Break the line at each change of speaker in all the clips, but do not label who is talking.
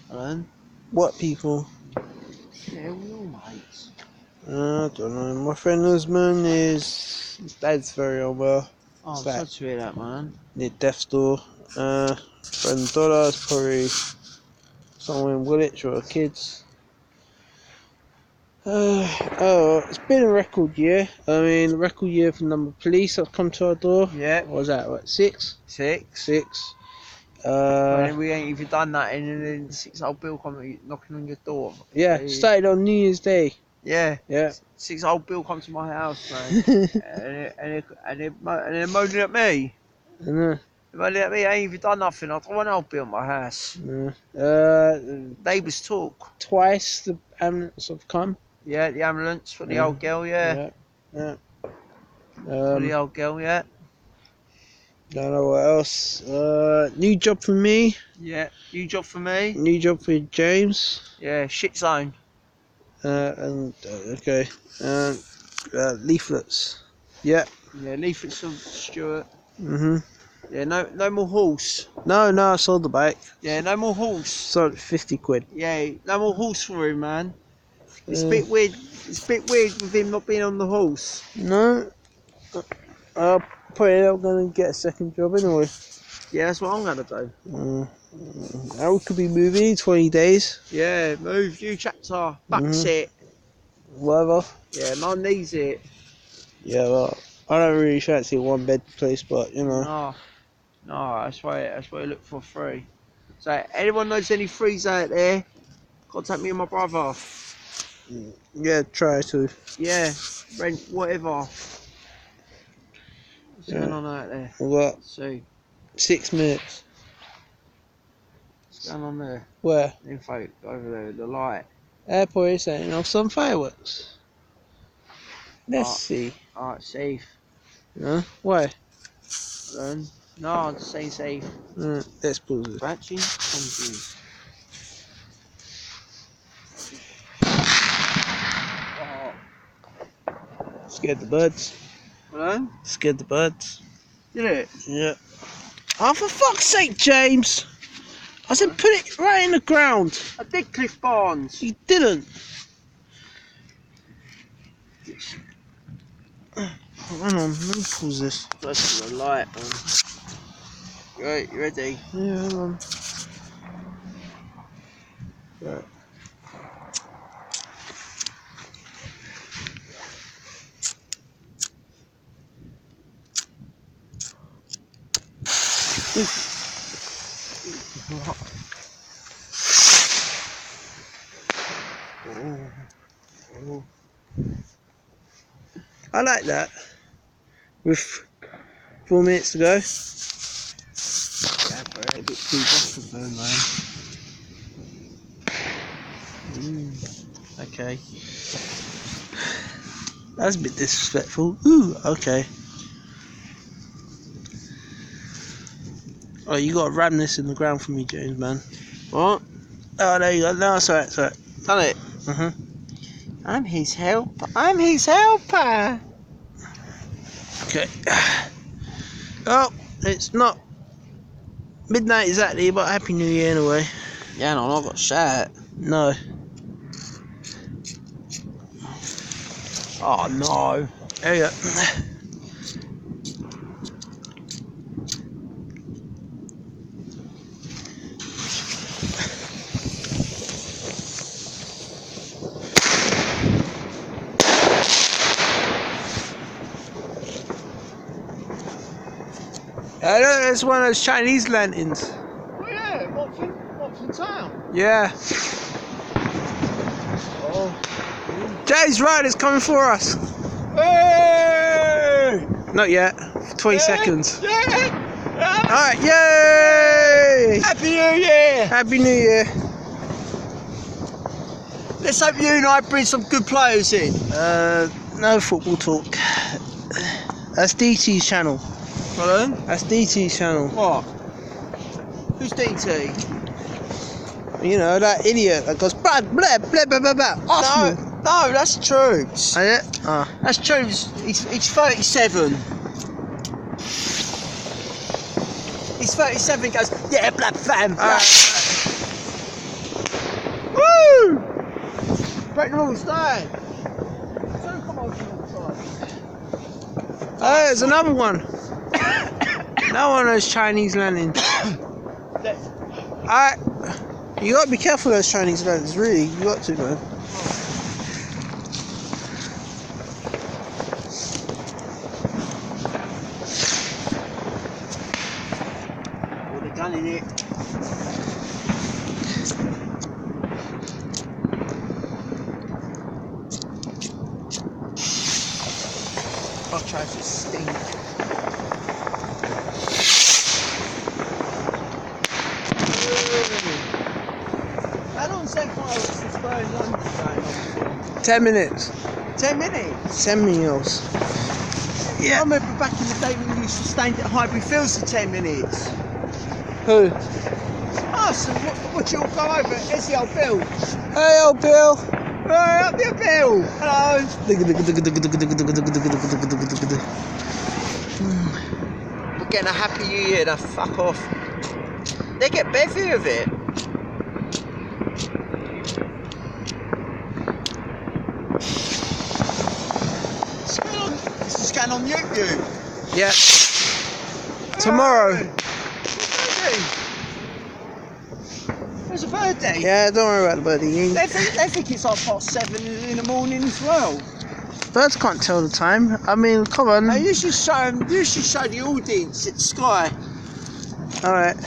Hello?
What people?
Yeah, we all mates.
I don't know. My friend Usman his dad's very unwell.
Oh, I'm
It's
sorry
like
to hear that, man.
near death's door. Friend Dollars probably somewhere in Woolwich or kids. It's been a record year. I mean, record year for the number of police that have come to our door.
Yeah.
What was that? What, six?
Six.
Six.
Well, we ain't even done that, and then 6 old Bill come knocking on your door.
Yeah, started on New Year's Day.
Yeah.
Yeah.
6 old Bill come to my house, man. and they're moaning at me.
I know.
They're moaning at me, I ain't even done nothing. I don't want old Bill in my house. Neighbours talk.
Twice the ambulance have come.
Yeah, the ambulance for the old girl, yeah.
Yeah.
For the old girl, yeah.
Don't know what else. New job for me.
Yeah, new job for me.
New job for James.
Yeah, shit zone.
Okay. Leaflets. Yeah.
Yeah, leaflets of Stuart.
Mhm.
Yeah, no more horse.
No, I sold the bike.
Yeah, no more horse.
Sold it 50 quid.
Yeah, no more horse for him, man. It's a bit weird. It's a bit weird with him not being on the horse.
No. I'm probably not gonna get a second job anyway.
Yeah, that's what I'm gonna do.
Now we could be moving in 20 days.
Yeah, move, new chapter, back sit.
Whatever.
Yeah, mum needs it.
Yeah, well, I don't really fancy a one bed place, but you know.
No, that's why I look for free. So, anyone knows any frees out there? Contact me and my brother.
Yeah, try to.
Yeah, rent, whatever. What's going on out there?
What?
Let's see.
6 minutes.
What's going on there?
Where?
Info over there, the light.
Airport is setting off some fireworks. Let's see.
Alright, safe.
No? Why?
No, I'm just saying safe.
Let's pause it.
Branching confused.
Scared the birds.
Hello?
Scared the birds.
Did it?
Yeah. Oh, for fuck's sake, James! I said put it right in the ground.
I did, Cliff Barnes.
You didn't. Hang on, let me pause this.
That's the light on. Right, you ready?
Yeah, hang on. Right. I like that. With 4 minutes to go.
Yeah, but a bit too bottom though, man. Okay.
That's a bit disrespectful. Ooh, okay. Oh, you gotta ram this in the ground for me, James, man.
What?
Oh, there you go. No, it's alright, it's alright.
Done it? I'm his helper. I'm his helper.
Okay. Oh, it's not midnight exactly, but Happy New Year anyway.
Yeah, no, I've got shot.
No.
Oh, no.
There you go. I know it's one of those Chinese lanterns.
Oh, yeah, Watford Town.
Yeah.
Oh.
Jay's right, it's coming for us.
Hey!
Not yet. 20 seconds.
Yeah!
Alright, yay!
Happy New Year!
Happy New Year.
Let's hope you and I bring some good players in.
No football talk. That's DT's channel.
Pardon?
That's DT's channel.
What? Who's DT?
You know, that idiot that goes blah blah blah blah blah blah. Arsenal.
No, that's Troops.
Is it? Ah.
That's Troops. He's 37. He's 37. He goes, yeah, black fam. break the rules, no. Don't come over all the time.
Oh, there's another one. No one has Chinese landings. Alright. You gotta be careful of those Chinese landings, really. You got to, man.
With a gun in it. I'll try to stink. How long does that fire this going on?
10 minutes.
10 minutes?
10 minutes.
Yeah. I remember back in the day when we used to stand at Highbury Fields for 10 minutes.
Who?
Us, and what you'll go over, it's the old Bill.
Hey, old Bill.
Right, up there, Bill. Hello. We're getting a happy new year, now fuck off. They get bevy of it. This is going on YouTube.
Yeah. Tomorrow.
There's a birthday.
Yeah, don't worry about the birdie.
They think it's like +7 in the morning as well.
Birds can't tell the time. I mean, come on.
Now you should show them. You should show the audience at Sky.
All right,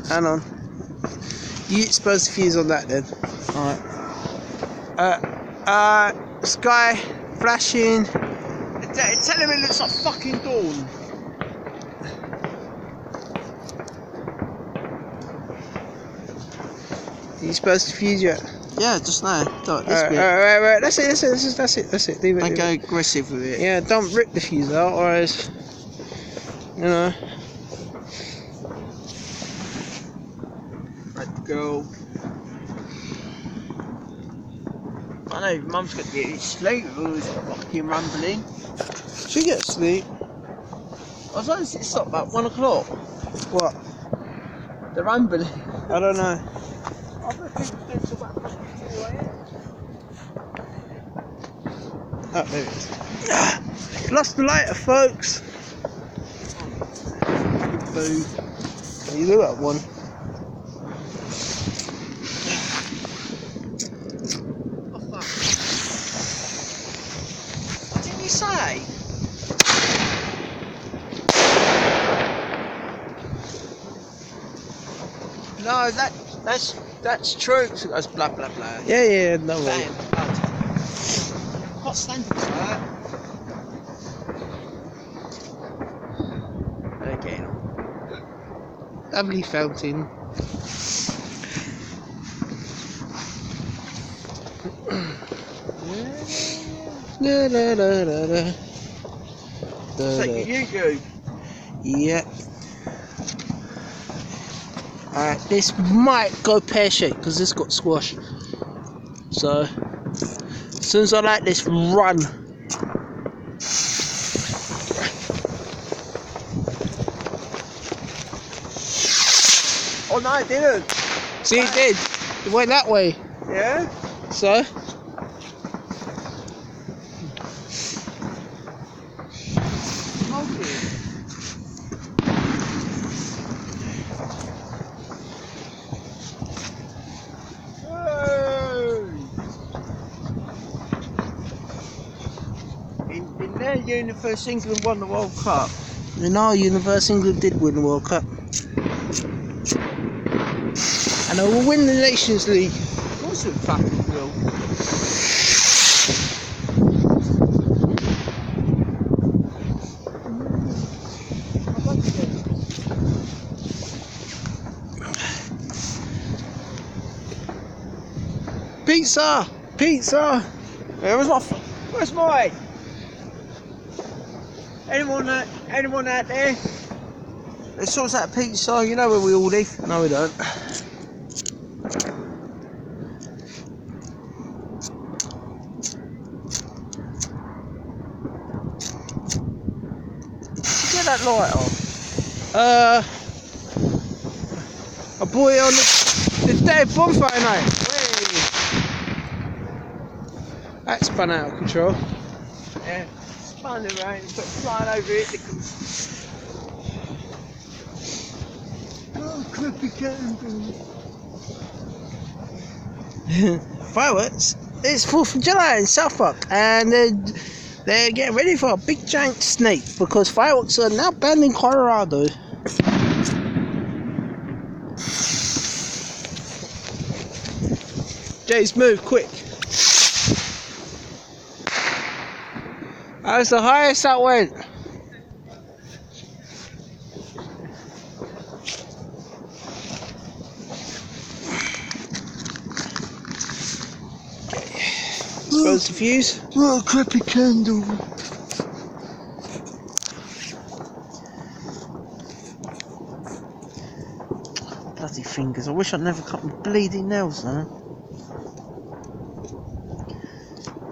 hang on. You supposed to fuse on that then. All right. Sky flashing.
Tell him it looks like fucking dawn.
You supposed to fuse yet?
Yeah, just now. This bit.
Right. That's it. Leave it.
Don't
leave
go
it.
aggressive with it.
Yeah, don't rip the fuse out, or else, you know.
Right, go. I know Mum's got to get sleep. It was fucking rumbling.
She gets sleep.
I was only stopped about 1 o'clock.
What?
The rumbling.
I don't know.
I've got people doing till about 4 a.m.
Oh, there it is. Lost the lighter, folks. Boo. You look at one.
What did you say? No, that's true. So that's blah blah blah.
Yeah, no way.
Bam. Can't stand it, sir. Okay.
Lovely fountain.
Take your YouTube.
Yeah. Alright, this might go pear-shaped because this got squash. So, as soon as I like this, run.
Oh no, it didn't.
See, it did. It went that way.
Yeah?
So,
In their universe, England won the World Cup.
in our universe, England did win the World Cup. And they will win the Nations League.
Of course it fucking will.
Pizza! Pizza!
Where's mine? Anyone out there? Let's sort out pizza, you know where we all live.
No, we don't.
Get that light off.
A boy on the day of bonfire night. That spun out of control.
Yeah, spun around, but flying over it. Oh, creepy candle.
Fireworks. It's 4th of July in Southwark, and they're getting ready for a big giant snake because fireworks are now banned in Colorado. Jace, move quick. That was the highest that went. Expose the fuse.
Oh, creepy candle. Bloody fingers. I wish I'd never cut my bleeding nails, man.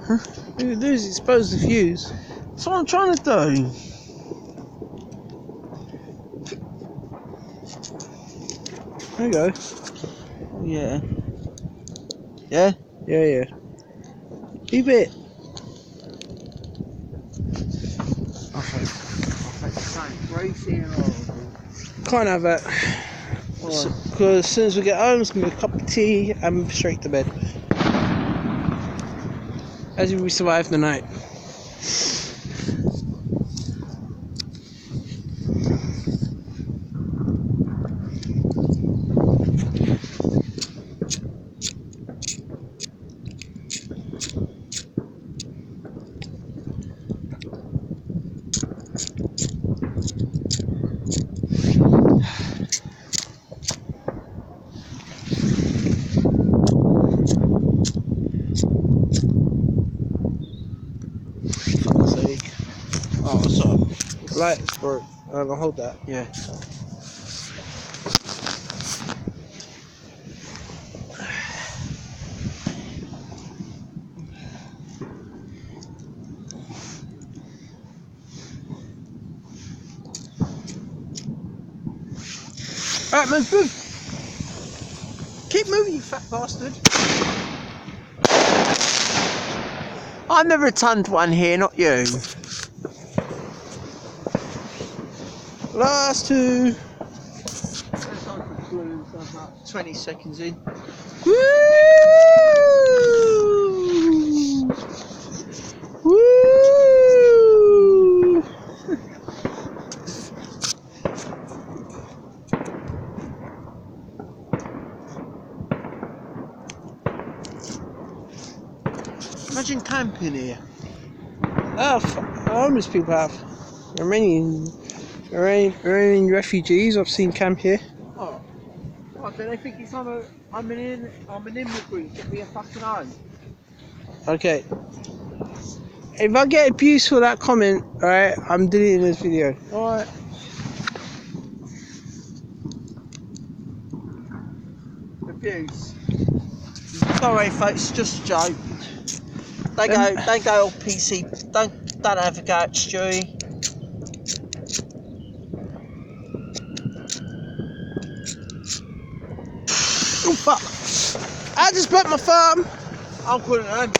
What you do is expose the fuse.
That's what I'm trying to do.
There you go.
Yeah. Yeah?
Yeah, yeah. Keep it.
I think something crazy and horrible.
Can't have that. Because as soon as we get home, it's going to be a cup of tea and straight to bed. As if we survive the night. Fuck's sake.
Oh, sorry.
The lights broke. I'll hold that.
Yeah.
Alright, man, move. Keep moving, you fat bastard.
I've never turned one here, not you.
Last two.
20 seconds in.
Woo! Woo!
Imagine camping here.
Oh, homeless people have. Iranian refugees I've seen camp here.
Oh. What, do they think it's I'm an immigrant, get me a fucking home?
Okay. If I get abuse for that comment, alright, I'm deleting this video.
Alright. Abuse. Don't worry folks, it's just a joke. Don't go all PC, don't have a go at Stewie.
Oh fuck! I just burnt my thumb!
I'm calling an ambulance.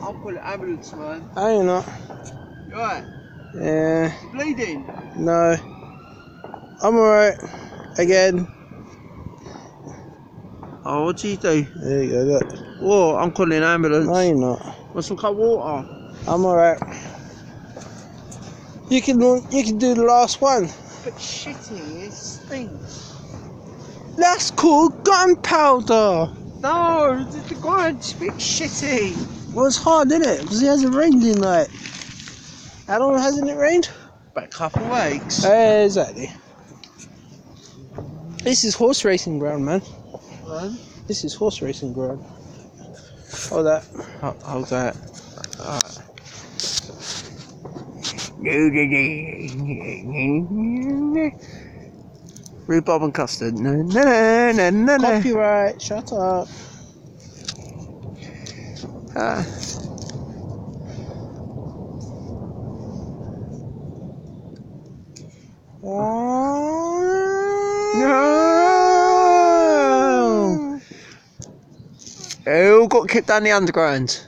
I'll call an ambulance, man.
I ain't not.
You alright?
Yeah.
You bleeding?
No. I'm alright. Again.
Oh, what do you do?
There you go, look.
Oh, I'm calling an ambulance.
No, you're not.
Want some cold water?
I'm alright. You can do the last one.
But shitty, it stinks.
That's called gunpowder.
No, the grind's a bit shitty.
Well, it's hard, isn't it? Because it hasn't rained in like... How long hasn't it rained?
About a couple of weeks.
Exactly. This is horse racing ground, man. This is horse racing ground. Hold that.
Hold that. Alright. Rhubarb and custard. No.
Copyright. Shut up.
No. got kicked down the underground.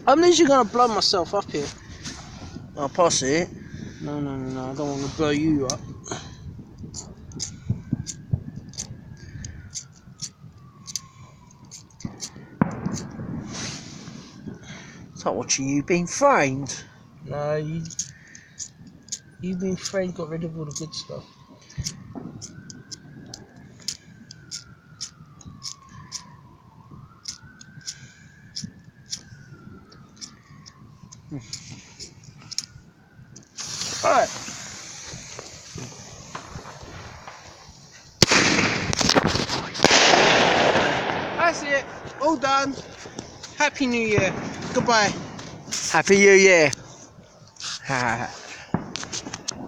I'm literally gonna blow myself up here.
I'll pass it.
No, I don't want to blow you up.
It's like watching you being framed.
No, you've been framed, got rid of all the good stuff. Alright. That's it. All done. Happy New Year. Goodbye.
Happy New Year.